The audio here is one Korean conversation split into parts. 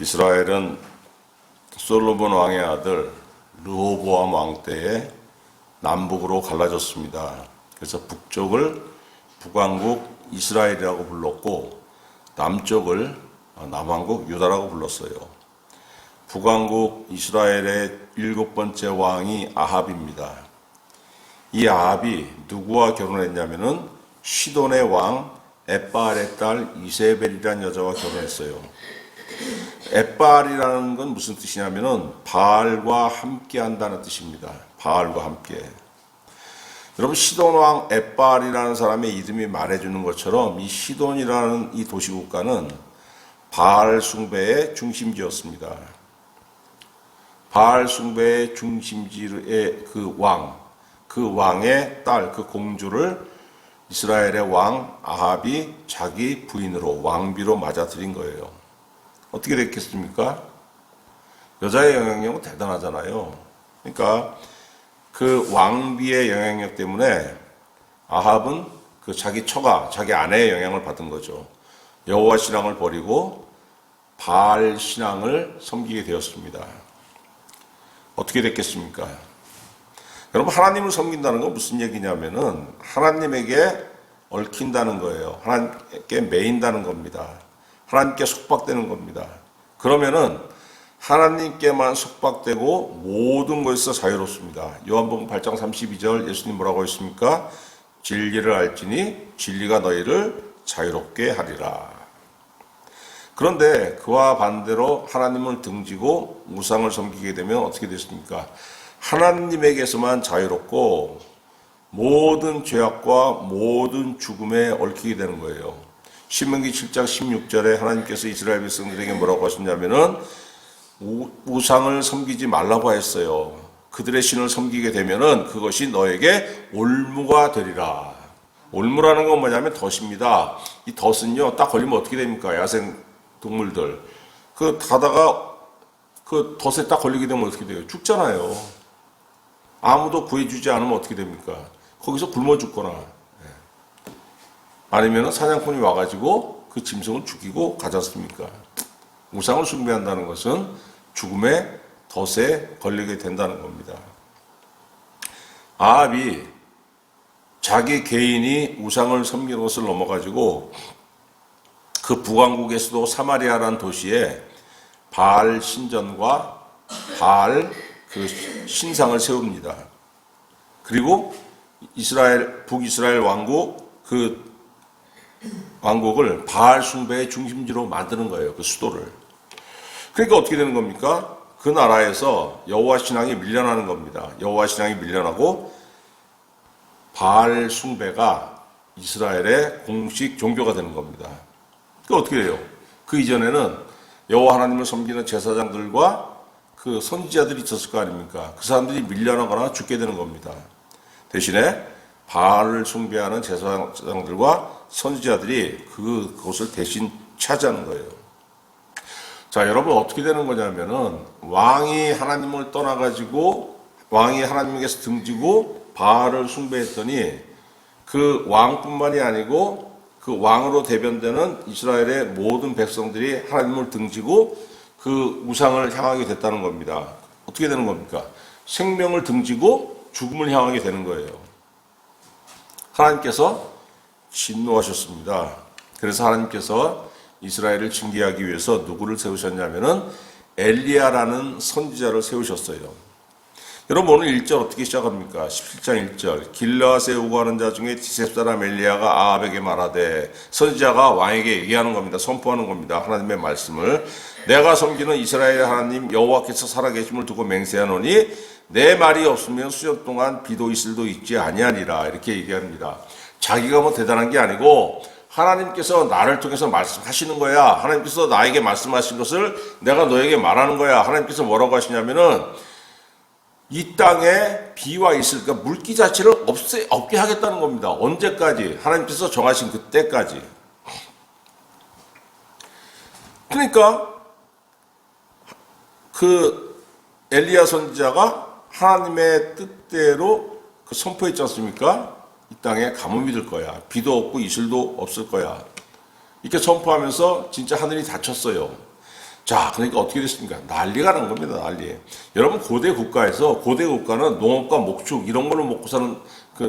이스라엘은 솔로몬 왕의 아들 르호보암 왕 때에 남북으로 갈라졌습니다. 그래서 북쪽을 북왕국 이스라엘이라고 불렀고 남쪽을 남왕국 유다라고 불렀어요. 북왕국 이스라엘의 7번째 왕이 아합입니다. 이 아합이 누구와 결혼했냐면은 시돈의 왕 엣바알의 딸 이세벨이라는 여자와 결혼했어요. 엣바알이라는 건 무슨 뜻이냐면은 바알과 함께 한다는 뜻입니다. 바알과 함께. 여러분, 시돈 왕 엣바알이라는 사람의 이름이 말해주는 것처럼 이 시돈이라는 이 도시국가는 바알 숭배의 중심지였습니다. 바알 숭배의 중심지의 그 왕의 딸, 그 공주를 이스라엘의 왕 아합이 자기 부인으로 왕비로 맞아들인 거예요. 어떻게 됐겠습니까? 여자의 영향력은 대단하잖아요. 그러니까 그 왕비의 영향력 때문에 아합은 그 자기 처가, 자기 아내의 영향을 받은 거죠. 여호와 신앙을 버리고 바알 신앙을 섬기게 되었습니다. 어떻게 됐겠습니까? 여러분, 하나님을 섬긴다는 건 무슨 얘기냐면은 하나님에게 얽힌다는 거예요. 하나님께 매인다는 겁니다. 하나님께 속박되는 겁니다. 그러면은 하나님께만 속박되고 모든 것에서 자유롭습니다. 요한복음 8장 32절 예수님 뭐라고 했습니까? 진리를 알지니 진리가 너희를 자유롭게 하리라. 그런데 그와 반대로 하나님을 등지고 우상을 섬기게 되면 어떻게 됐습니까? 하나님에게서만 자유롭고 모든 죄악과 모든 죽음에 얽히게 되는 거예요. 신명기 7장 16절에 하나님께서 이스라엘 백성들에게 뭐라고 하셨냐면은 우상을 섬기지 말라고 했어요. 그들의 신을 섬기게 되면은 그것이 너에게 올무가 되리라. 올무라는 건 뭐냐면 덫입니다. 이 덫은요, 딱 걸리면 어떻게 됩니까? 야생 동물들. 그 가다가 그 덫에 딱 걸리게 되면 어떻게 돼요? 죽잖아요. 아무도 구해주지 않으면 어떻게 됩니까? 거기서 굶어 죽거나 아니면 사냥꾼이 와가지고 그 짐승을 죽이고 가지 않습니까? 우상을 숭배한다는 것은 죽음의 덫에 걸리게 된다는 겁니다. 아합이 자기 개인이 우상을 섬기는 것을 넘어가지고 그 북왕국에서도 사마리아라는 도시에 바알 신전과 바알 그 신상을 세웁니다. 그리고 북이스라엘 왕국 그 왕국을 바알 숭배의 중심지로 만드는 거예요. 그 수도를. 그러니까 어떻게 되는 겁니까? 그 나라에서 여호와 신앙이 밀려나는 겁니다. 여호와 신앙이 밀려나고 바알 숭배가 이스라엘의 공식 종교가 되는 겁니다. 그 어떻게 해요? 그 이전에는 여호와 하나님을 섬기는 제사장들과 그 선지자들이 있었을 거 아닙니까? 그 사람들이 밀려나거나 죽게 되는 겁니다. 대신에 바알을 숭배하는 제사장들과 선지자들이 그곳을 대신 차지하는 거예요. 자, 여러분, 어떻게 되는 거냐면은 왕이 하나님을 떠나가지고 왕이 하나님에게서 등지고 바알을 숭배했더니 그 왕뿐만이 아니고 그 왕으로 대변되는 이스라엘의 모든 백성들이 하나님을 등지고 그 우상을 향하게 됐다는 겁니다. 어떻게 되는 겁니까? 생명을 등지고 죽음을 향하게 되는 거예요. 하나님께서 진노하셨습니다. 그래서 하나님께서 이스라엘을 징계하기 위해서 누구를 세우셨냐면은 엘리야라는 선지자를 세우셨어요. 여러분, 오늘 1절 어떻게 시작합니까? 17장 1절. 길르앗에 우거하는 자 중에 디셉 사람 엘리야가 아합에게 말하되, 선지자가 왕에게 얘기하는 겁니다. 선포하는 겁니다. 하나님의 말씀을. 내가 섬기는 이스라엘 하나님 여호와께서 살아계심을 두고 맹세하노니 내 말이 없으면 수년 동안 비도 이슬도 있지 아니하니라. 이렇게 얘기합니다. 자기가 뭐 대단한 게 아니고 하나님께서 나를 통해서 말씀하시는 거야. 하나님께서 나에게 말씀하신 것을 내가 너에게 말하는 거야. 하나님께서 뭐라고 하시냐면은 이 땅에 비와 이슬, 그러니까 물기 자체를 없게 하겠다는 겁니다. 언제까지? 하나님께서 정하신 그때까지. 그러니까 그 엘리야 선지자가 하나님의 뜻대로 그 선포했지 않습니까? 이 땅에 가뭄이 들 거야. 비도 없고 이슬도 없을 거야. 이렇게 선포하면서 진짜 하늘이 닫혔어요. 자, 그러니까 어떻게 됐습니까? 난리가 난 겁니다, 난리. 여러분, 고대 국가는 농업과 목축, 이런 걸로 먹고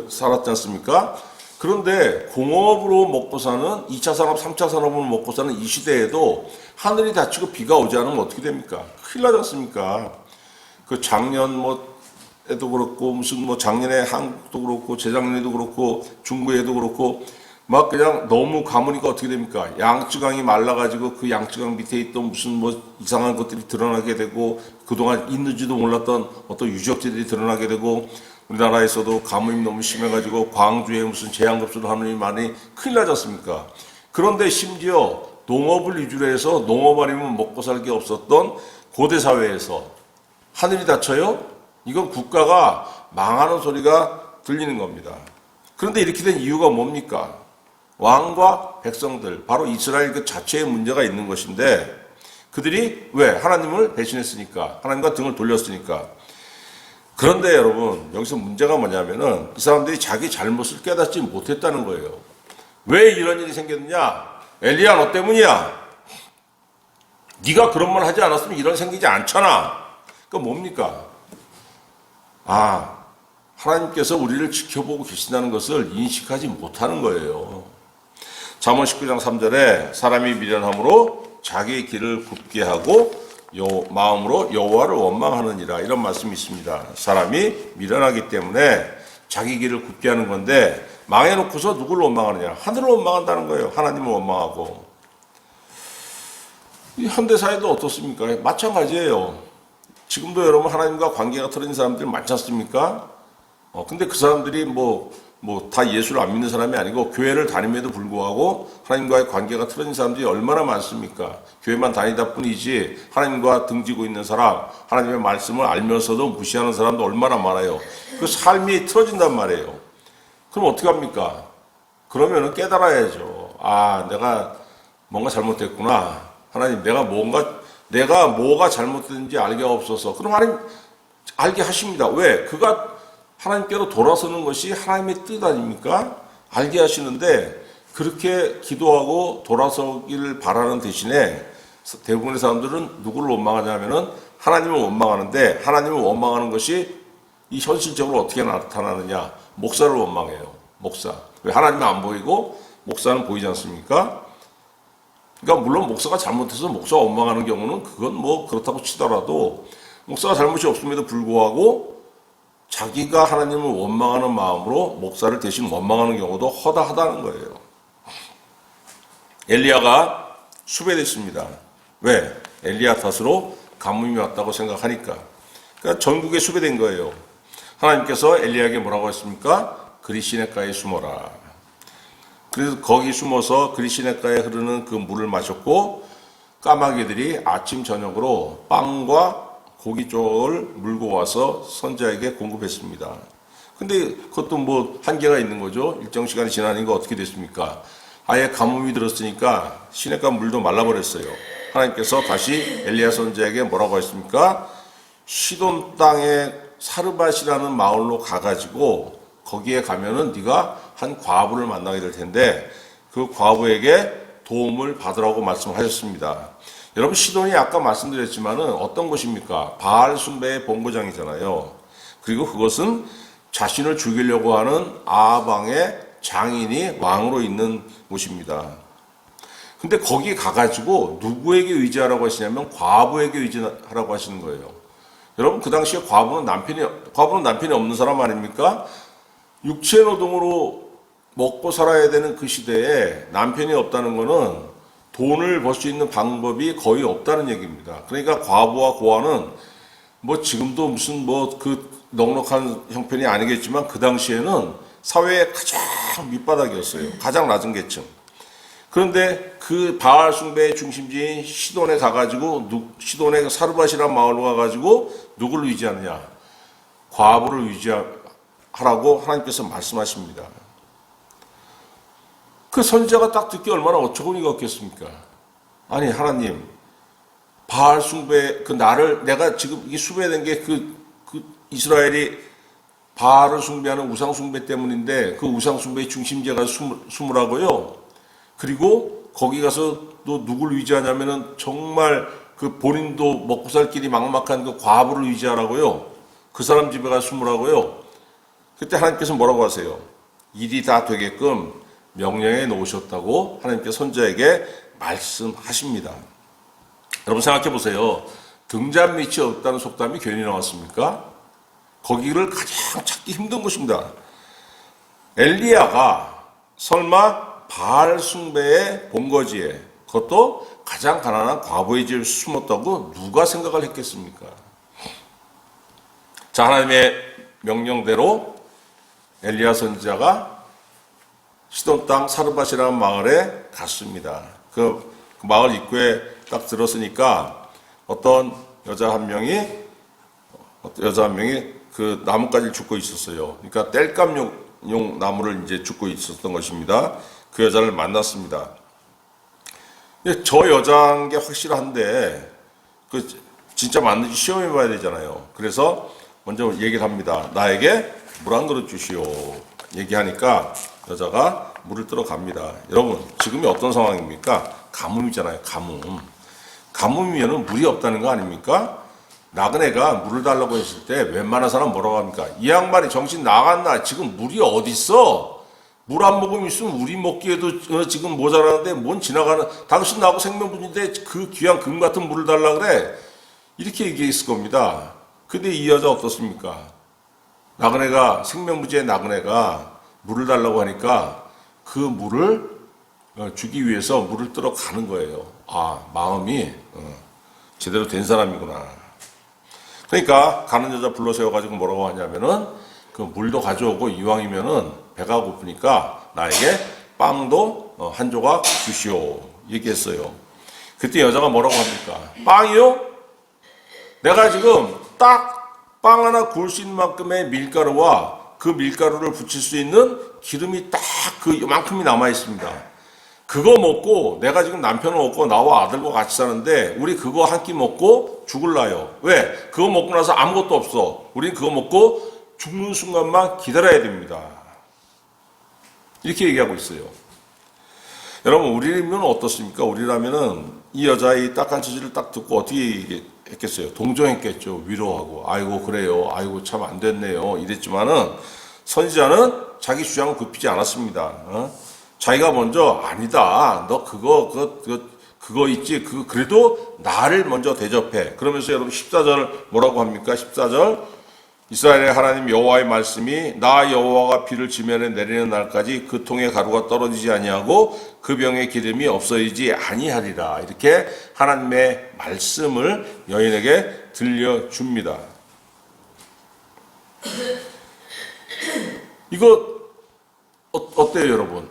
살았지 않습니까? 그런데 공업으로 먹고 사는 2차 산업, 3차 산업으로 먹고 사는 이 시대에도 하늘이 닫히고 비가 오지 않으면 어떻게 됩니까? 큰일 나지 않습니까? 그 작년 에도 그렇고, 무슨 작년에 한국도 그렇고, 재작년에도 그렇고, 중국에도 그렇고, 막 그냥 너무 가무니까 어떻게 됩니까? 양쯔강이 말라가지고 그 양쯔강 밑에 있던 무슨 이상한 것들이 드러나게 되고, 그동안 있는지도 몰랐던 어떤 유적지들이 드러나게 되고, 우리나라에서도 가뭄이 너무 심해가지고 광주에 무슨 재앙급수를 하는 일이 많이 큰일 나지 않습니까? 그런데 심지어 농업을 위주로 해서 농업 아니면 먹고 살기 없었던 고대 사회에서 하늘이 닫혀요? 이건 국가가 망하는 소리가 들리는 겁니다. 그런데 이렇게 된 이유가 뭡니까? 왕과 백성들, 바로 이스라엘 그 자체에 문제가 있는 것인데, 그들이 왜? 하나님을 배신했으니까, 하나님과 등을 돌렸으니까. 그런데 여러분, 여기서 문제가 뭐냐면은 이 사람들이 자기 잘못을 깨닫지 못했다는 거예요. 왜 이런 일이 생겼느냐? 엘리야, 너 때문이야. 네가 그런 말 하지 않았으면 이런 생기지 않잖아. 그러니까 뭡니까? 하나님께서 우리를 지켜보고 계신다는 것을 인식하지 못하는 거예요. 잠언 19장 3절에 사람이 미련함으로 자기의 길을 굽게 하고 마음으로 여호와를 원망하느니라, 이런 말씀이 있습니다. 사람이 미련하기 때문에 자기 길을 굽게 하는 건데, 망해놓고서 누구를 원망하느냐? 하늘을 원망한다는 거예요. 하나님을 원망하고. 이 현대사회도 어떻습니까? 마찬가지예요. 지금도 여러분 하나님과 관계가 틀어진 사람들 많지 않습니까? 근데 그 사람들이 다 예수를 안 믿는 사람이 아니고 교회를 다님에도 불구하고 하나님과의 관계가 틀어진 사람들이 얼마나 많습니까? 교회만 다니다 뿐이지 하나님과 등지고 있는 사람, 하나님의 말씀을 알면서도 무시하는 사람도 얼마나 많아요. 그 삶이 틀어진단 말이에요. 그럼 어떻게 합니까? 그러면은 깨달아야죠. 내가 뭔가 잘못됐구나. 하나님, 내가 뭐가 잘못됐는지 알게 없어서. 그럼 하나님 알게 하십니다. 왜? 그가 하나님께로 돌아서는 것이 하나님의 뜻 아닙니까? 알게 하시는데, 그렇게 기도하고 돌아서기를 바라는 대신에 대부분의 사람들은 누구를 원망하냐면은 하나님을 원망하는데, 하나님을 원망하는 것이 이 현실적으로 어떻게 나타나느냐? 목사를 원망해요. 목사. 왜? 하나님은 안 보이고 목사는 보이지 않습니까? 그러니까 물론 목사가 잘못해서 목사가 원망하는 경우는 그건 그렇다고 치더라도, 목사가 잘못이 없음에도 불구하고 자기가 하나님을 원망하는 마음으로 목사를 대신 원망하는 경우도 허다하다는 거예요. 엘리야가 수배됐습니다. 왜? 엘리야 탓으로 가뭄이 왔다고 생각하니까. 그러니까 전국에 수배된 거예요. 하나님께서 엘리야에게 뭐라고 했습니까? 그리 시냇가에 숨어라. 그래서 거기 숨어서 그리 시냇가에 흐르는 그 물을 마셨고, 까마귀들이 아침 저녁으로 빵과 고기 쪽을 물고 와서 선지자에게 공급했습니다. 근데 그것도 한계가 있는 거죠. 일정 시간이 지나니까 어떻게 됐습니까? 아예 가뭄이 들었으니까 시냇가 물도 말라버렸어요. 하나님께서 다시 엘리야 선지자에게 뭐라고 했습니까? 시돈 땅에 사르밧이라는 마을로 가가지고 거기에 가면은 네가 한 과부를 만나게 될 텐데 그 과부에게 도움을 받으라고 말씀하셨습니다. 여러분, 시돈이 아까 말씀드렸지만은 어떤 곳입니까? 바알 숭배의 본고장이잖아요. 그리고 그것은 자신을 죽이려고 하는 아합 왕의 장인이 왕으로 있는 곳입니다. 근데 거기 가가지고 누구에게 의지하라고 하시냐면 과부에게 의지하라고 하시는 거예요. 여러분, 그 당시에 과부는 남편이 없는 사람 아닙니까? 육체 노동으로 먹고 살아야 되는 그 시대에 남편이 없다는 거는 돈을 벌 수 있는 방법이 거의 없다는 얘기입니다. 그러니까 과부와 고아는 지금도 무슨 그 넉넉한 형편이 아니겠지만 그 당시에는 사회의 가장 밑바닥이었어요. 가장 낮은 계층. 그런데 그 바알 숭배의 중심지인 시돈에 가가지고 시돈의 사르밧이라는 마을로 가가지고 누구를 의지하느냐? 과부를 의지하라고 하나님께서 말씀하십니다. 그 선지자가 딱 듣기 얼마나 어처구니가 없겠습니까? 아니, 하나님, 바알 숭배, 내가 지금 이게 숭배된 게 이스라엘이 바알을 숭배하는 우상 숭배 때문인데 그 우상 숭배의 중심지가 숨으라고요. 그리고 거기 가서 또 누굴 의지하냐면은 정말 그 본인도 먹고 살 길이 막막한 그 과부를 의지하라고요. 그 사람 집에 가서 숨으라고요. 그때 하나님께서 뭐라고 하세요? 일이 다 되게끔 명령해 놓으셨다고 하나님께서 선지자에게 말씀하십니다. 여러분 생각해 보세요. 등잔 밑이 없다는 속담이 괜히 나왔습니까? 거기를 가장 찾기 힘든 곳입니다. 엘리야가 설마 바알 숭배의 본거지에, 그것도 가장 가난한 과부의 집에 숨었다고 누가 생각을 했겠습니까? 자, 하나님의 명령대로 엘리야 선지자가 시돈 땅 사르밧이라는 마을에 갔습니다. 그 마을 입구에 딱 들었으니까 어떤 여자 한 명이 그 나뭇가지를 줍고 있었어요. 그러니까 땔감용 나무를 이제 줍고 있었던 것입니다. 그 여자를 만났습니다. 저 여자인 게 확실한데 그 진짜 맞는지 시험해 봐야 되잖아요. 그래서 먼저 얘기를 합니다. 나에게 물 한 그릇 주시오. 얘기하니까 여자가 물을 들어 갑니다. 여러분, 지금이 어떤 상황입니까? 가뭄이잖아요. 가뭄이면 물이 없다는 거 아닙니까? 나그네가 물을 달라고 했을 때 웬만한 사람 뭐라고 합니까? 이 양반이 정신 나갔나? 지금 물이 어딨어? 물 한 모금 있으면 우리 먹기에도 지금 모자라는데 뭔 지나가는, 당신 나하고 생명분인데 그 귀한 금 같은 물을 달라 그래? 이렇게 얘기했을 겁니다. 근데 이 여자 어떻습니까? 나그네가, 생명부지의 나그네가 물을 달라고 하니까 그 물을 주기 위해서 물을 뜨러 가는 거예요. 아, 마음이 제대로 된 사람이구나. 그러니까 가는 여자 불러 세워가지고 뭐라고 하냐면은 그 물도 가져오고 이왕이면은 배가 고프니까 나에게 빵도 한 조각 주시오. 얘기했어요. 그때 여자가 뭐라고 합니까? 빵이요? 내가 지금 딱 빵 하나 구울 수 있는 만큼의 밀가루와 그 밀가루를 붙일 수 있는 기름이 딱 그 요만큼이 남아 있습니다. 그거 먹고 내가 지금 남편을 얻고 나와 아들과 같이 사는데 우리 그거 한 끼 먹고 죽을라요. 왜? 그거 먹고 나서 아무것도 없어. 우린 그거 먹고 죽는 순간만 기다려야 됩니다. 이렇게 얘기하고 있어요. 여러분, 우리라면 어떻습니까? 우리라면은 이 여자의 딱한 처지를 딱 듣고 어떻게 했겠어요? 동정했겠죠. 위로하고, 아이고 그래요, 아이고 참 안 됐네요, 이랬지만은 선지자는 자기 주장을 굽히지 않았습니다. 자기가 먼저 아니다, 너 그거 있지, 그래도 나를 먼저 대접해. 그러면서 여러분 14절 뭐라고 합니까? 14절 이스라엘의 하나님 여호와의 말씀이 나 여호와가 비를 지면에 내리는 날까지 그 통에 가루가 떨어지지 아니하고 그 병에 기름이 없어지지 아니하리라. 이렇게 하나님의 말씀을 여인에게 들려줍니다. 이거 어때요, 여러분?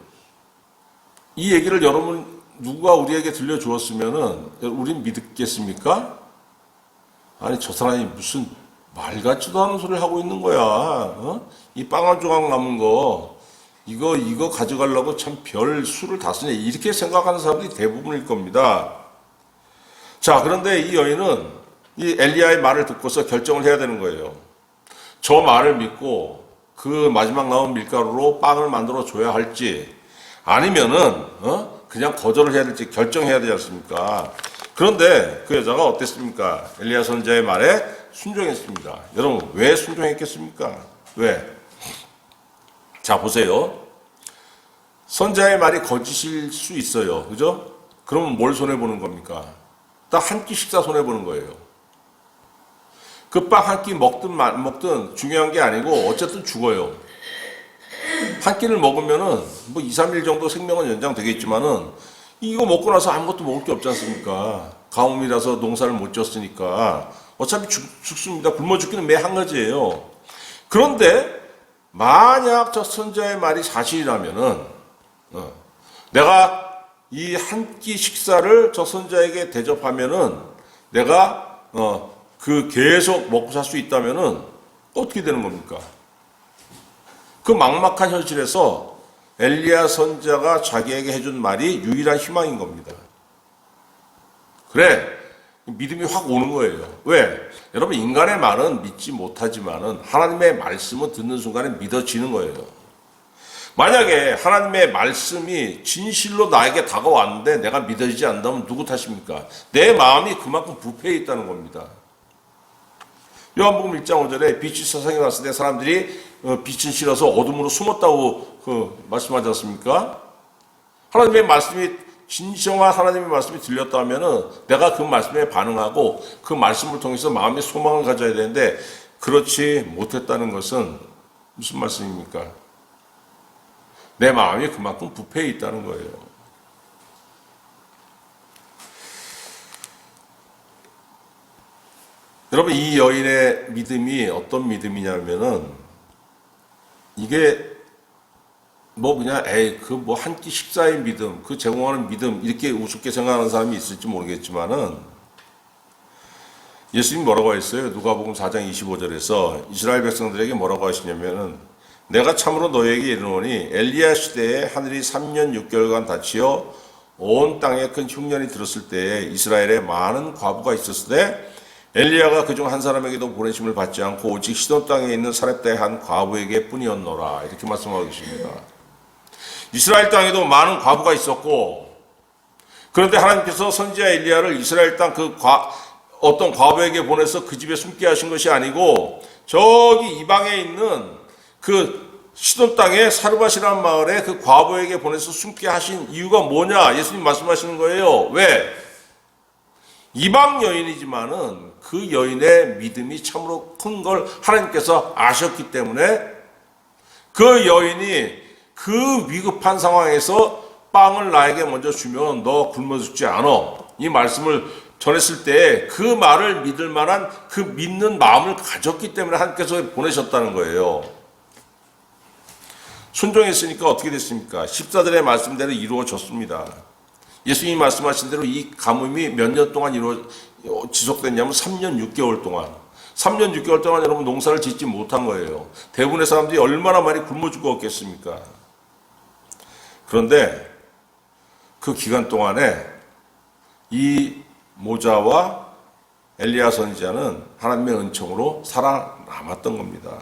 이 얘기를 여러분 누가 우리에게 들려주었으면은 우린 믿겠습니까? 아니, 저 사람이 무슨 말 같지도 않은 소리를 하고 있는 거야. 이 빵 한 조각 남은 거 이거 가져가려고 참 별 수를 다 쓰네, 이렇게 생각하는 사람들이 대부분일 겁니다. 자, 그런데 이 여인은 이 엘리야의 말을 듣고서 결정을 해야 되는 거예요. 저 말을 믿고 그 마지막 남은 밀가루로 빵을 만들어 줘야 할지 아니면은 그냥 거절을 해야 될지 결정해야 되지 않습니까? 그런데 그 여자가 어땠습니까? 엘리야 선지자의 말에 순종했습니다. 여러분, 왜 순종했겠습니까? 왜? 자, 보세요. 선지자의 말이 거짓일 수 있어요. 그죠? 그러면 뭘 손해보는 겁니까? 딱 한 끼 식사 손해보는 거예요. 그 빵 한 끼 먹든 안 먹든 중요한 게 아니고 어쨌든 죽어요. 한 끼를 먹으면은 뭐 2, 3일 정도 생명은 연장되겠지만은 이거 먹고 나서 아무것도 먹을 게 없지 않습니까? 가뭄이라서 농사를 못 지었으니까 어차피 죽습니다. 굶어 죽기는 매 한 가지예요. 그런데 만약 저 선지자의 말이 사실이라면은 내가 이 한 끼 식사를 저 선지자에게 대접하면은 내가 그 계속 먹고 살 수 있다면은 어떻게 되는 겁니까? 그 막막한 현실에서 엘리야 선지자가 자기에게 해준 말이 유일한 희망인 겁니다. 그래, 믿음이 확 오는 거예요. 왜? 여러분, 인간의 말은 믿지 못하지만은 하나님의 말씀은 듣는 순간에 믿어지는 거예요. 만약에 하나님의 말씀이 진실로 나에게 다가왔는데 내가 믿어지지 않는다면 누구 탓입니까? 내 마음이 그만큼 부패해 있다는 겁니다. 요한복음 1장 5절에 빛이 세상에 왔을 때 사람들이 빛은 싫어서 어둠으로 숨었다고 말씀하지 않습니까? 하나님의 말씀이 진정한 하나님의 말씀이 들렸다면은 내가 그 말씀에 반응하고 그 말씀을 통해서 마음의 소망을 가져야 되는데 그렇지 못했다는 것은 무슨 말씀입니까? 내 마음이 그만큼 부패해 있다는 거예요. 여러분, 이 여인의 믿음이 어떤 믿음이냐면은 이게 뭐 그냥 그 뭐 한 끼 식사의 믿음, 그 제공하는 믿음 이렇게 우습게 생각하는 사람이 있을지 모르겠지만은 예수님 뭐라고 했어요? 누가복음 4장 25절에서 이스라엘 백성들에게 뭐라고 하시냐면은 내가 참으로 너희에게 이르노니 엘리야 시대에 하늘이 3년 6개월간 닫히어 온 땅에 큰 흉년이 들었을 때에 이스라엘에 많은 과부가 있었을 때 엘리야가 그중 한 사람에게도 보내심을 받지 않고 오직 시돈 땅에 있는 사렙다의 한 과부에게 뿐이었노라. 이렇게 말씀하고 계십니다. 이스라엘 땅에도 많은 과부가 있었고 그런데 하나님께서 선지자 엘리야를 이스라엘 땅 어떤 과부에게 보내서 그 집에 숨게 하신 것이 아니고 저기 이방에 있는 그 시돈 땅에 사르밧이라는 마을에 그 과부에게 보내서 숨게 하신 이유가 뭐냐? 예수님 말씀하시는 거예요. 왜? 이방 여인이지만은 그 여인의 믿음이 참으로 큰 걸 하나님께서 아셨기 때문에 그 여인이 그 위급한 상황에서 빵을 나에게 먼저 주면 너 굶어 죽지 않아. 이 말씀을 전했을 때 그 말을 믿을 만한 그 믿는 마음을 가졌기 때문에 하나님께서 보내셨다는 거예요. 순종했으니까 어떻게 됐습니까? 십자들의 말씀대로 이루어졌습니다. 예수님이 말씀하신 대로 이 가뭄이 몇 년 동안 지속됐냐면 3년 6개월 동안. 3년 6개월 동안 여러분 농사를 짓지 못한 거예요. 대부분의 사람들이 얼마나 많이 굶어 죽었겠습니까? 그런데 그 기간 동안에 이 모자와 엘리야 선지자는 하나님의 은총으로 살아남았던 겁니다.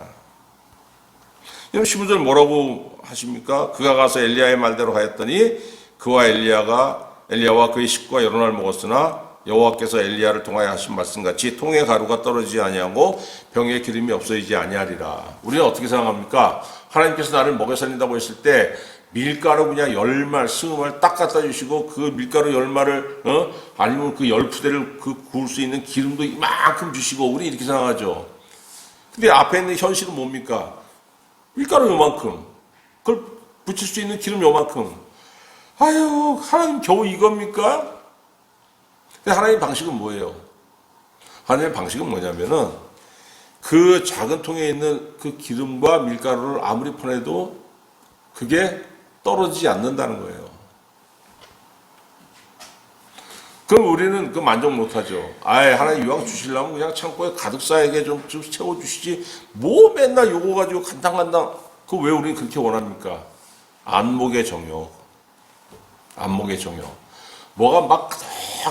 여러분 15절 뭐라고 하십니까? 그가 가서 엘리야의 말대로 하였더니 그와 엘리야와 그의 식구가 여러 날 먹었으나 여호와께서 엘리야를 통하여 하신 말씀같이 통에 가루가 떨어지지 아니하고 병에 기름이 없어지지 아니하리라. 우리는 어떻게 생각합니까? 하나님께서 나를 먹여 살린다고 했을 때 밀가루 그냥 10말, 20말 딱 갖다 주시고 그 밀가루 10말을 아니면 그 10푸대를 구울 수 있는 기름도 이만큼 주시고 우리 이렇게 생각하죠. 근데 앞에 있는 현실은 뭡니까? 밀가루 요만큼, 그걸 붙일 수 있는 기름 요만큼. 아유, 하나님 겨우 이겁니까? 근데 하나님의 방식은 뭐예요? 하나님의 방식은 뭐냐면은 그 작은 통에 있는 그 기름과 밀가루를 아무리 퍼내도 그게 떨어지지 않는다는 거예요. 그럼 우리는 그 만족 못하죠. 아예 하나님 이왕 주시려면 그냥 창고에 가득 쌓이게 좀 채워주시지. 뭐 맨날 요거 가지고 간당간당. 그 왜 우리는 그렇게 원합니까? 안목의 정욕. 안목의 정욕. 뭐가 막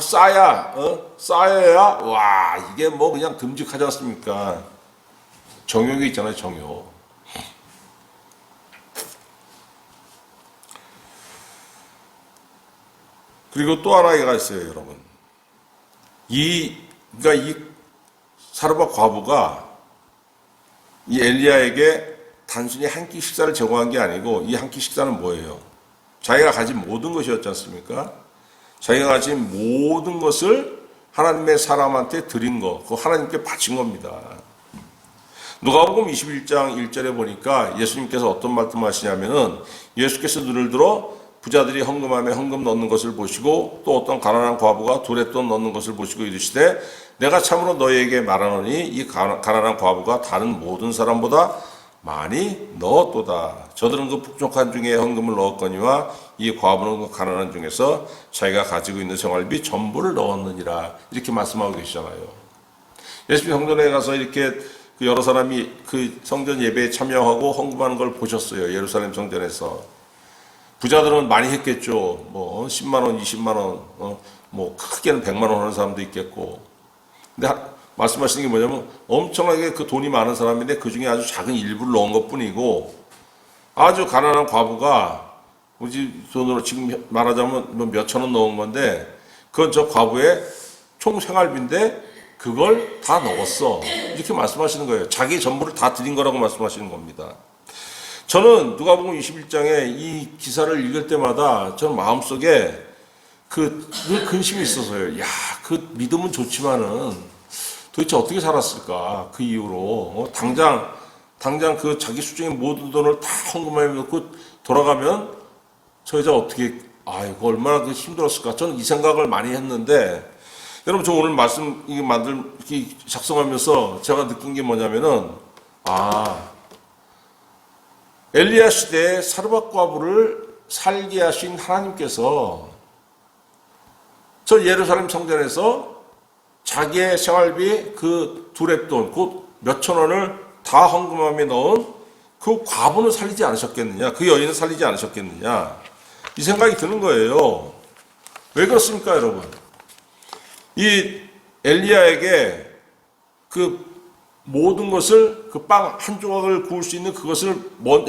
쌓여야, 와, 이게 뭐 그냥 듬직하지 않습니까? 정욕이 있잖아요, 정욕. 그리고 또 하나가 있어요, 여러분. 그러니까 이 사르밧 과부가 이 엘리야에게 단순히 한 끼 식사를 제공한 게 아니고 이 한 끼 식사는 뭐예요? 자기가 가진 모든 것이었지 않습니까? 자기가 가진 모든 것을 하나님의 사람한테 드린 거, 그거 하나님께 바친 겁니다. 누가복음 21장 1절에 보니까 예수님께서 어떤 말씀하시냐면은 예수께서 눈을 들어 부자들이 헌금함에 헌금 넣는 것을 보시고 또 어떤 가난한 과부가 두랫돈 넣는 것을 보시고 이르시되 내가 참으로 너희에게 말하노니 이 가난한 과부가 다른 모든 사람보다 많이 넣었도다. 저들은 그 풍족한 중에 헌금을 넣었거니와 이 과부는 그 가난한 중에서 자기가 가지고 있는 생활비 전부를 넣었느니라. 이렇게 말씀하고 계시잖아요. 예수님 성전에 가서 이렇게 여러 사람이 그 성전 예배에 참여하고 헌금하는 걸 보셨어요. 예루살렘 성전에서. 부자들은 많이 했겠죠. 뭐 10만 원, 20만 원, 뭐 크게는 100만 원 하는 사람도 있겠고. 근데 말씀하시는 게 뭐냐면 엄청나게 그 돈이 많은 사람인데 그 중에 아주 작은 일부를 넣은 것 뿐이고 아주 가난한 과부가 우리 돈으로 지금 말하자면 뭐 몇천 원 넣은 건데 그건 저 과부의 총 생활비인데 그걸 다 넣었어. 이렇게 말씀하시는 거예요. 자기 전부를 다 드린 거라고 말씀하시는 겁니다. 저는 누가복음 21장에 이 기사를 읽을 때마다 저는 마음속에 늘 근심이 있어서요. 야, 그 믿음은 좋지만은 도대체 어떻게 살았을까? 그 이후로 당장 그 자기 수중에 모든 돈을 다 헌금하여 놓고 돌아가면 저 여자 어떻게 이거 얼마나 힘들었을까? 저는 이 생각을 많이 했는데 여러분 저 오늘 말씀 이렇게 작성하면서 제가 느낀 게 뭐냐면은 엘리야 시대에 사르밧 과부를 살게 하신 하나님께서 저 예루살렘 성전에서 자기의 생활비 그 두렙돈 곧 몇천 원을 다 헌금함에 넣은 그 과부는 살리지 않으셨겠느냐? 그 여인은 살리지 않으셨겠느냐? 이 생각이 드는 거예요. 왜 그렇습니까, 여러분? 이 엘리야에게 그 모든 것을 그 빵 한 조각을 구울 수 있는 그것을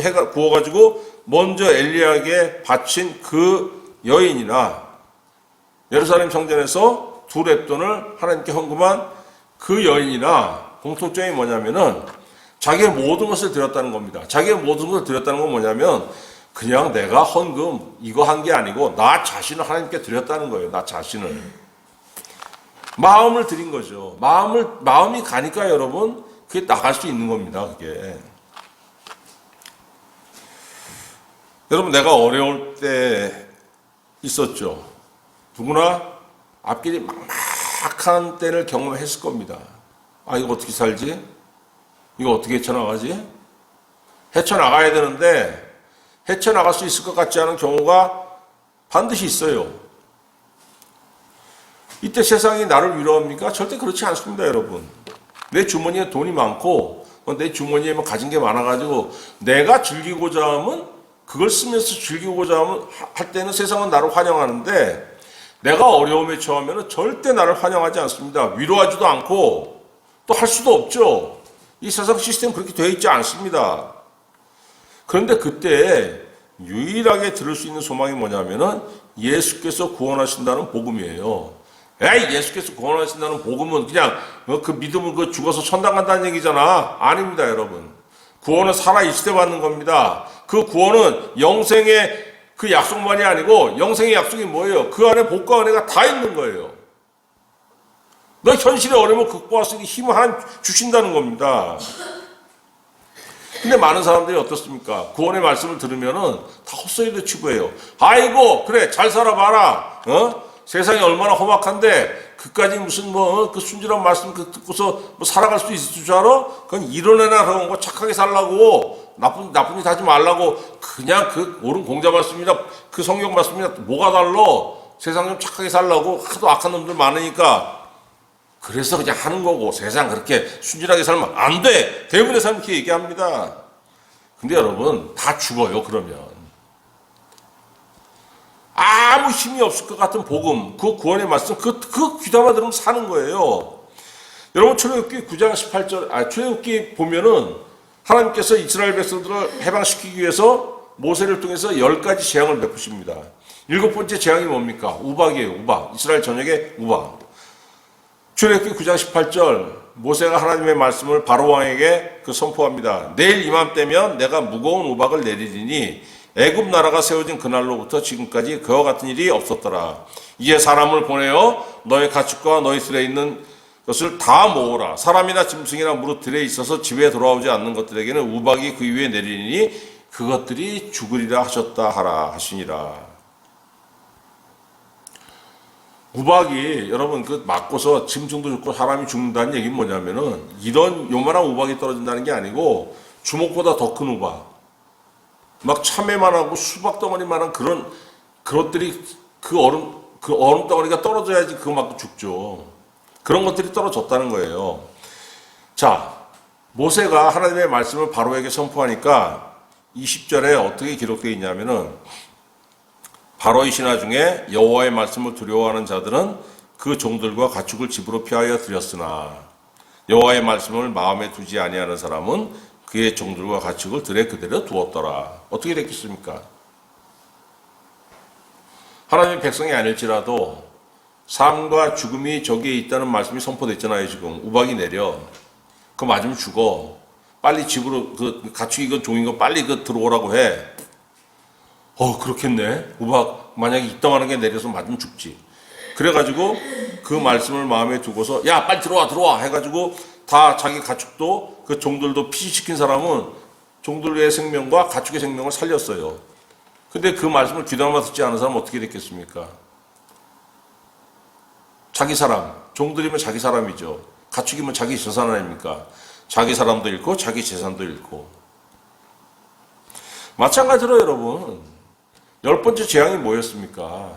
해가 구워가지고 먼저 엘리야에게 바친 그 여인이나 예루살렘 성전에서 두렙돈을 하나님께 헌금한 그 여인이나 공통점이 뭐냐면은 자기의 모든 것을 드렸다는 겁니다. 자기의 모든 것을 드렸다는 건 뭐냐면 그냥 내가 헌금 이거 한 게 아니고 나 자신을 하나님께 드렸다는 거예요. 나 자신을. 마음을 드린 거죠. 마음이 가니까 여러분 그게 나갈 수 있는 겁니다. 그게. 여러분 내가 어려울 때 있었죠. 누구나 앞길이 막막한 때를 경험했을 겁니다. 이거 어떻게 살지? 이거 어떻게 헤쳐나가지? 헤쳐나가야 되는데 헤쳐나갈 수 있을 것 같지 않은 경우가 반드시 있어요. 이때 세상이 나를 위로합니까? 절대 그렇지 않습니다, 여러분. 내 주머니에 돈이 많고 내 주머니에 가진 게 많아가지고 내가 즐기고자 하면 그걸 쓰면서 즐기고자 하면 할 때는 세상은 나를 환영하는데 내가 어려움에 처하면 절대 나를 환영하지 않습니다. 위로하지도 않고 또 할 수도 없죠. 이 세상 시스템 그렇게 되어 있지 않습니다. 그런데 그때 유일하게 들을 수 있는 소망이 뭐냐면은 예수께서 구원하신다는 복음이에요. 예수께서 구원하신다는 복음은 그냥 그 믿음은 죽어서 천당 간다는 얘기잖아. 아닙니다, 여러분. 구원은 살아있을 때 받는 겁니다. 그 구원은 영생의 그 약속만이 아니고 영생의 약속이 뭐예요? 그 안에 복과 은혜가 다 있는 거예요. 너 현실의 어려움을 극복할 수 있는 힘을 하나님 주신다는 겁니다. 근데 많은 사람들이 어떻습니까? 구원의 말씀을 들으면은 다 헛소리도 치부해요. 아이고, 그래, 잘 살아봐라. 세상이 얼마나 험악한데, 그까지 무슨 그 순진한 말씀 듣고서 살아갈 수 있을 줄 알아? 그건 이론에나 그런 거 착하게 살라고, 나쁜 짓 하지 말라고, 그냥 그 옳은 공자 말씀이나 그 성경 말씀이나 뭐가 달라? 세상 좀 착하게 살라고 하도 악한 놈들 많으니까, 그래서 그냥 하는 거고 세상 그렇게 순진하게 살면 안 돼. 대부분의 사람이 그렇게 얘기합니다. 근데 여러분 다 죽어요. 그러면 아무 힘이 없을 것 같은 복음 그 구원의 말씀 그 귀담아 들으면 사는 거예요. 여러분 출애굽기 9장 18절 출애굽기 보면은 하나님께서 이스라엘 백성들을 해방시키기 위해서 모세를 통해서 10가지 재앙을 베푸십니다. 7번째 재앙이 뭡니까? 우박이에요. 우박. 이스라엘 전역의 우박. 출애굽기 9장 18절 모세가 하나님의 말씀을 바로 왕에게 선포합니다. 내일 이맘때면 내가 무거운 우박을 내리리니 애굽 나라가 세워진 그날로부터 지금까지 그와 같은 일이 없었더라. 이에 사람을 보내어 너의 가축과 너희 들에 있는 것을 다 모으라. 사람이나 짐승이나 무릇 들에 있어서 집에 돌아오지 않는 것들에게는 우박이 그 위에 내리니 그것들이 죽으리라 하셨다 하라 하시니라. 우박이 여러분 맞고서 짐승도 죽고 사람이 죽는다는 얘기는 뭐냐면은 이런 요만한 우박이 떨어진다는 게 아니고 주먹보다 더 큰 우박 막 참외만하고 수박 덩어리만한 그것들이 그 얼음 덩어리가 떨어져야지 그거 맞고 죽죠. 그런 것들이 떨어졌다는 거예요. 자, 모세가 하나님의 말씀을 바로에게 선포하니까 20절에 어떻게 기록되어 있냐면은 바로의 신하 중에 여호와의 말씀을 두려워하는 자들은 그 종들과 가축을 집으로 피하여 드렸으나 여호와의 말씀을 마음에 두지 아니하는 사람은 그의 종들과 가축을 들에 그대로 두었더라. 어떻게 됐겠습니까? 하나님의 백성이 아닐지라도 삶과 죽음이 저기에 있다는 말씀이 선포됐잖아요. 지금 우박이 내려 그거 맞으면 죽어. 빨리 집으로 그 가축이건 종이건 빨리 그 들어오라고 해. 그렇겠네. 우박 만약에 이따만한 게 내려서 맞으면 죽지. 그래가지고 그 말씀을 마음에 두고서 야 빨리 들어와 해가지고 다 자기 가축도 그 종들도 피신시킨 사람은 종들의 생명과 가축의 생명을 살렸어요. 근데 그 말씀을 귀담아 듣지 않은 사람은 어떻게 됐겠습니까? 자기 사람, 종들이면 자기 사람이죠. 가축이면 자기 재산 아닙니까? 자기 사람도 잃고 자기 재산도 잃고. 마찬가지로 여러분 10번째 재앙이 뭐였습니까?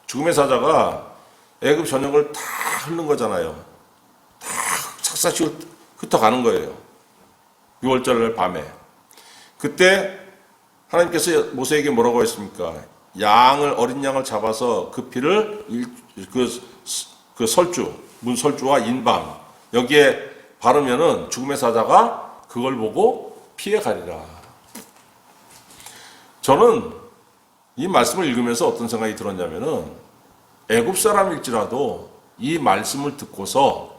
죽음의 사자가 애굽 전역을 다 훑는 거잖아요. 다 삭삭이 흩어가는 거예요. 6월절 밤에. 그때 하나님께서 모세에게 뭐라고 했습니까? 어린 양을 잡아서 그 피를 그 설주, 문설주와 인방 여기에 바르면은 죽음의 사자가 그걸 보고 피해 가리라. 저는 이 말씀을 읽으면서 어떤 생각이 들었냐면은 애굽 사람일지라도 이 말씀을 듣고서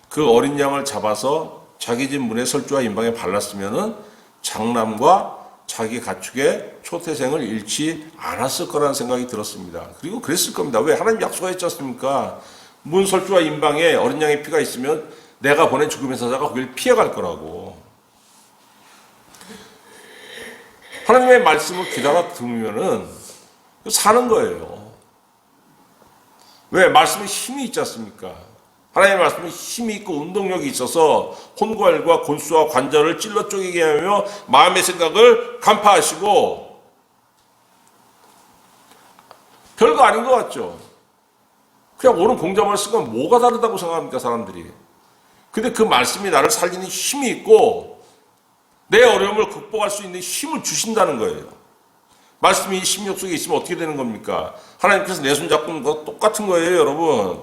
그 어린 양을 잡아서 자기 집 문에 설주와 인방에 발랐으면은 장남과 자기 가축의 초태생을 잃지 않았을 거라는 생각이 들었습니다. 그리고 그랬을 겁니다. 왜? 하나님 약속하셨지 않습니까? 문 설주와 인방에 어린 양의 피가 있으면 내가 보낸 죽음의 사자가 거기를 피해갈 거라고. 하나님의 말씀을 기다려 들으면은 사는 거예요. 왜? 말씀에 힘이 있지 않습니까? 하나님의 말씀에 힘이 있고 운동력이 있어서 혼괄과 골수와 관절을 찔러 쪼개게 하며 마음의 생각을 간파하시고 별거 아닌 것 같죠? 그냥 오른 공자말 쓰고 뭐가 다르다고 생각합니까 사람들이? 근데 그 말씀이 나를 살리는 힘이 있고 내 어려움을 극복할 수 있는 힘을 주신다는 거예요. 말씀이 심령 속에 있으면 어떻게 되는 겁니까? 하나님께서 내 손 잡고 있는 거 똑같은 거예요, 여러분.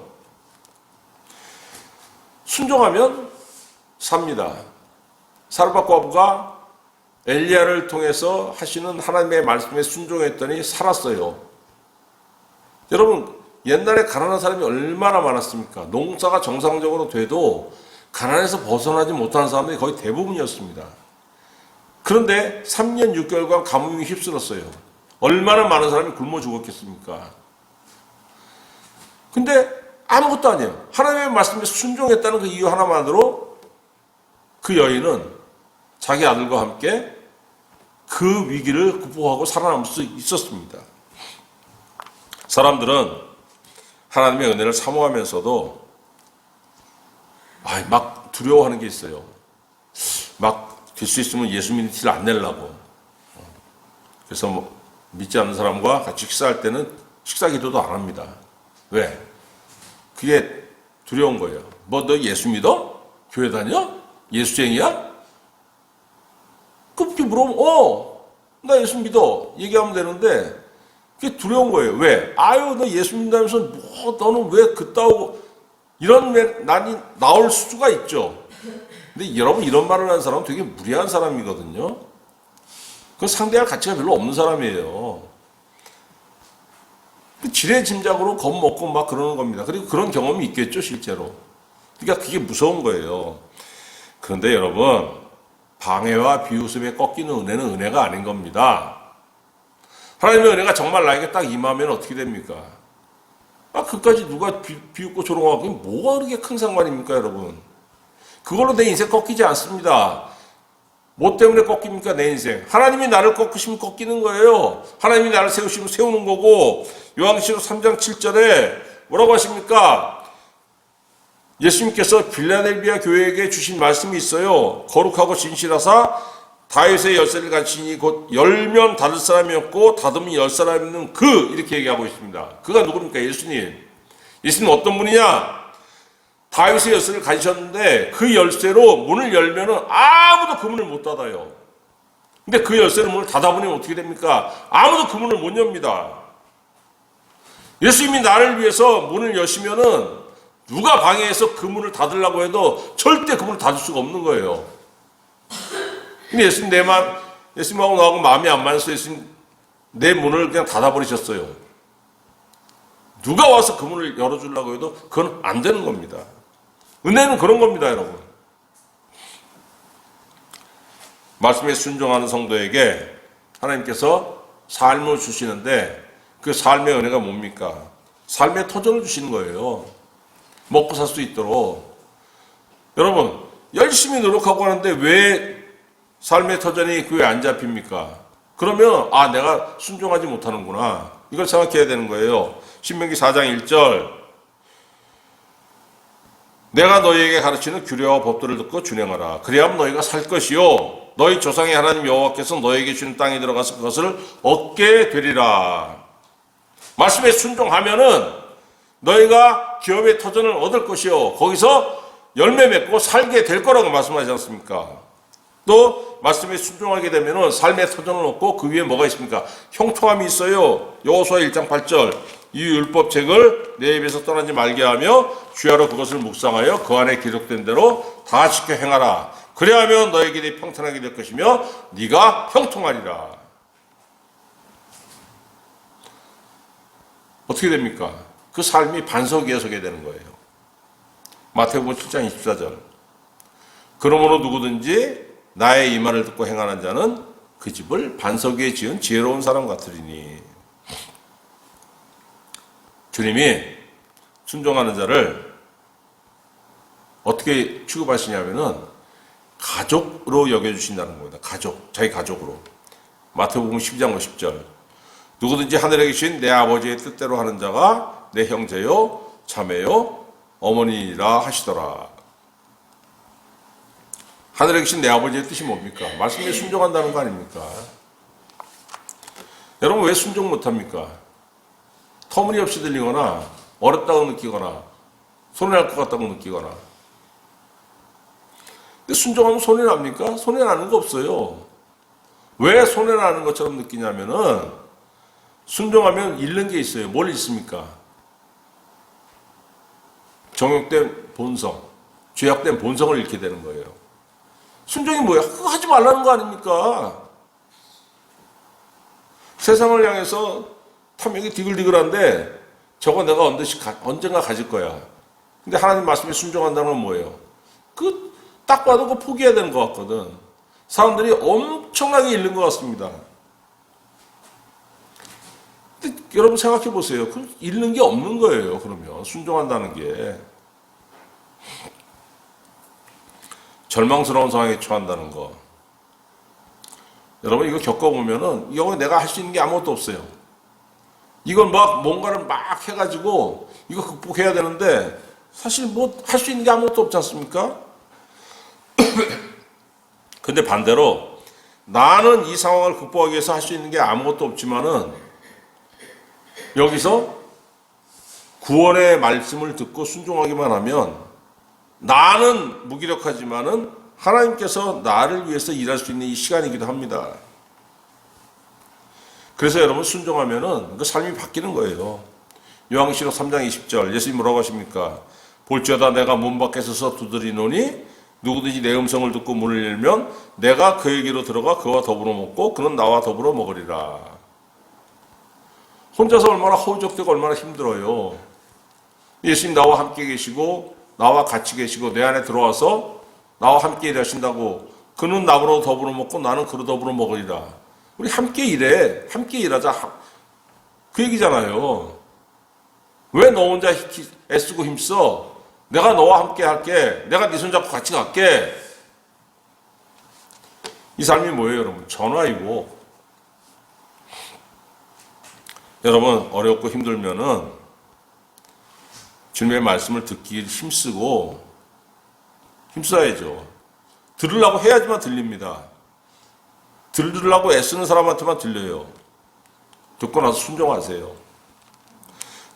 순종하면 삽니다. 사르밧과부가 엘리야를 통해서 하시는 하나님의 말씀에 순종했더니 살았어요. 여러분, 옛날에 가난한 사람이 얼마나 많았습니까? 농사가 정상적으로 돼도 가난에서 벗어나지 못하는 사람들이 거의 대부분이었습니다. 그런데 3년 6개월간 가뭄이 휩쓸었어요. 얼마나 많은 사람이 굶어 죽었겠습니까? 근데 아무것도 아니에요. 하나님의 말씀에 순종했다는 그 이유 하나만으로 그 여인은 자기 아들과 함께 그 위기를 극복하고 살아남을 수 있었습니다. 사람들은 하나님의 은혜를 사모하면서도 막 두려워하는 게 있어요. 막 될 수 있으면 예수 믿는 티를 안 내려고. 그래서 믿지 않는 사람과 같이 식사할 때는 식사 기도도 안 합니다. 왜? 그게 두려운 거예요. 너 예수 믿어? 교회 다녀? 예수쟁이야? 그렇게 물어보면 나 예수 믿어 얘기하면 되는데 그게 두려운 거예요. 왜? 너 예수 믿는다면서 너는 왜 그따고 이런 난이 나올 수가 있죠. 근데 여러분 이런 말을 하는 사람은 되게 무리한 사람이거든요. 그 상대할 가치가 별로 없는 사람이에요. 지레 짐작으로 겁먹고 막 그러는 겁니다. 그리고 그런 경험이 있겠죠, 실제로. 그러니까 그게 무서운 거예요. 그런데 여러분, 방해와 비웃음에 꺾이는 은혜는 은혜가 아닌 겁니다. 하나님의 은혜가 정말 나에게 딱 임하면 어떻게 됩니까? 그까지 누가 비웃고 조롱하고 그게 뭐가 그렇게 큰 상관입니까, 여러분? 그걸로 내 인생 꺾이지 않습니다. 뭐 때문에 꺾입니까, 내 인생? 하나님이 나를 꺾으시면 꺾이는 거예요. 하나님이 나를 세우시면 세우는 거고, 요한계시록 3장 7절에 뭐라고 하십니까? 예수님께서 빌라델비아 교회에게 주신 말씀이 있어요. 거룩하고 진실하사 다윗의 열쇠를 가지니 곧 열면 닫을 사람이 없고 닫으면 열 사람이 있는 그 이렇게 얘기하고 있습니다. 그가 누굽니까? 예수님. 예수님 어떤 분이냐? 다윗의 열쇠를 가지셨는데 그 열쇠로 문을 열면은 아무도 그 문을 못 닫아요. 근데 그 열쇠로 문을 닫아보면 어떻게 됩니까? 아무도 그 문을 못 엽니다. 예수님이 나를 위해서 문을 여시면은 누가 방해해서 그 문을 닫으려고 해도 절대 그 문을 닫을 수가 없는 거예요. 근데 예수님하고 나하고 마음이 안 맞아서 예수님 내 문을 그냥 닫아버리셨어요. 누가 와서 그 문을 열어주려고 해도 그건 안 되는 겁니다. 은혜는 그런 겁니다, 여러분. 말씀에 순종하는 성도에게 하나님께서 삶을 주시는데 그 삶의 은혜가 뭡니까? 삶의 터전을 주시는 거예요. 먹고 살 수 있도록. 여러분, 열심히 노력하고 하는데 왜 삶의 터전이 그 왜 안 잡힙니까? 그러면 내가 순종하지 못하는구나. 이걸 생각해야 되는 거예요. 신명기 4장 1절 내가 너희에게 가르치는 규례와 법도를 듣고 준행하라. 그리하면 너희가 살 것이요 너희 조상의 하나님 여호와께서 너희에게 주는 땅에 들어가서 그것을 얻게 되리라. 말씀에 순종하면은 너희가 기업의 터전을 얻을 것이요 거기서 열매 맺고 살게 될 거라고 말씀하지 않습니까? 또 말씀에 순종하게 되면은 삶의 터전을 얻고 그 위에 뭐가 있습니까? 형통함이 있어요. 여호수아 1장 8절 이 율법책을 내 입에서 떠나지 말게 하며 주야로 그것을 묵상하여 그 안에 기록된 대로 다 지켜 행하라. 그래야면 너의 길이 평탄하게 될 것이며 네가 형통하리라. 어떻게 됩니까? 그 삶이 반석 위에 서게 되는 거예요. 마태복음 7장 24절 그러므로 누구든지 나의 이 말을 듣고 행하는 자는 그 집을 반석 위에 지은 지혜로운 사람 같으리니. 주님이 순종하는 자를 어떻게 취급하시냐면은 가족으로 여겨주신다는 겁니다. 자기 가족으로. 마태복음 12장 50절 누구든지 하늘에 계신 내 아버지의 뜻대로 하는 자가 내 형제요 자매요 어머니라 하시더라. 하늘에 계신 내 아버지의 뜻이 뭡니까? 말씀에 순종한다는 거 아닙니까? 여러분 왜 순종 못합니까? 터무니없이 들리거나 어렵다고 느끼거나 손해날 것 같다고 느끼거나. 근데 순종하면 손해납니까? 손해나는 거 없어요. 왜 손해나는 것처럼 느끼냐면은 순종하면 잃는 게 있어요. 뭘 잃습니까? 정욕된 본성, 죄악된 본성을 잃게 되는 거예요. 순종이 뭐야? 그거 하지 말라는 거 아닙니까? 세상을 향해서 탐욕이 디글디글한데 저거 내가 언젠가 가질 거야. 근데 하나님 말씀에 순종한다는 건 뭐예요? 딱 봐도 그거 포기해야 되는 것 같거든. 사람들이 엄청나게 잃는 것 같습니다. 근데 여러분 생각해 보세요. 잃는 게 없는 거예요. 그러면 순종한다는 게. 절망스러운 상황에 처한다는 거. 여러분 이거 겪어보면은 이거 내가 할 수 있는 게 아무것도 없어요. 이건 뭔가를 막 해가지고 이거 극복해야 되는데 사실 할 수 있는 게 아무것도 없지 않습니까? 근데 반대로 나는 이 상황을 극복하기 위해서 할 수 있는 게 아무것도 없지만은 여기서 구원의 말씀을 듣고 순종하기만 하면 나는 무기력하지만은 하나님께서 나를 위해서 일할 수 있는 이 시간이기도 합니다. 그래서 여러분 순종하면은 그 삶이 바뀌는 거예요. 요한계시록 3장 20절 예수님 뭐라고 하십니까? 볼지어다 내가 문 밖에 서서 두드리노니 누구든지 내 음성을 듣고 문을 열면 내가 그에게로 들어가 그와 더불어 먹고 그는 나와 더불어 먹으리라. 혼자서 얼마나 허우적대고 얼마나 힘들어요. 예수님 나와 함께 계시고 나와 같이 계시고 내 안에 들어와서 나와 함께 일하신다고 그는 나로 더불어 먹고 나는 그로 더불어 먹으리라. 우리 함께 일해. 함께 일하자. 그 얘기잖아요. 왜 너 혼자 애쓰고 힘써? 내가 너와 함께 할게. 내가 네 손잡고 같이 갈게. 이 삶이 뭐예요, 여러분? 전화이고. 여러분, 어렵고 힘들면은 주님의 말씀을 듣기 힘쓰고 힘써야죠. 들으려고 해야지만 들립니다. 들으려고 애쓰는 사람한테만 들려요. 듣고 나서 순종하세요.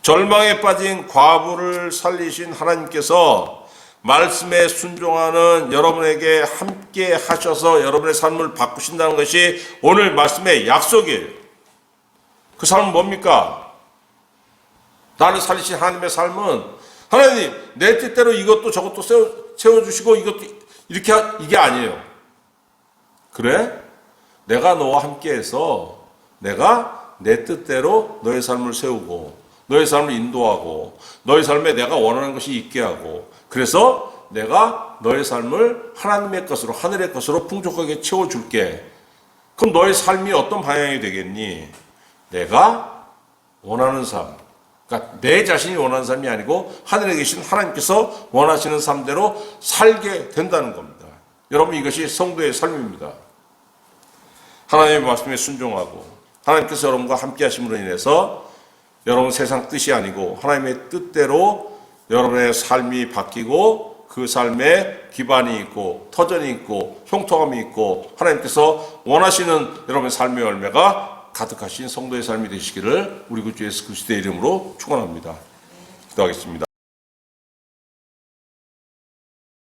절망에 빠진 과부를 살리신 하나님께서 말씀에 순종하는 여러분에게 함께 하셔서 여러분의 삶을 바꾸신다는 것이 오늘 말씀의 약속이에요. 그 삶은 뭡니까? 나를 살리신 하나님의 삶은 하나님 내 뜻대로 이것도 저것도 세워주시고 이것도 이게 아니에요. 그래? 내가 너와 함께해서 내가 내 뜻대로 너의 삶을 세우고 너의 삶을 인도하고 너의 삶에 내가 원하는 것이 있게 하고 그래서 내가 너의 삶을 하나님의 것으로 하늘의 것으로 풍족하게 채워줄게. 그럼 너의 삶이 어떤 방향이 되겠니? 내가 원하는 삶, 그러니까 내 자신이 원하는 삶이 아니고 하늘에 계신 하나님께서 원하시는 삶대로 살게 된다는 겁니다. 여러분, 이것이 성도의 삶입니다. 하나님의 말씀에 순종하고 하나님께서 여러분과 함께 하심으로 인해서 여러분 세상 뜻이 아니고 하나님의 뜻대로 여러분의 삶이 바뀌고 그 삶에 기반이 있고 터전이 있고 형통함이 있고 하나님께서 원하시는 여러분의 삶의 열매가 가득하신 성도의 삶이 되시기를 우리 구주 예수 그리스도의 이름으로 축원합니다. 기도하겠습니다.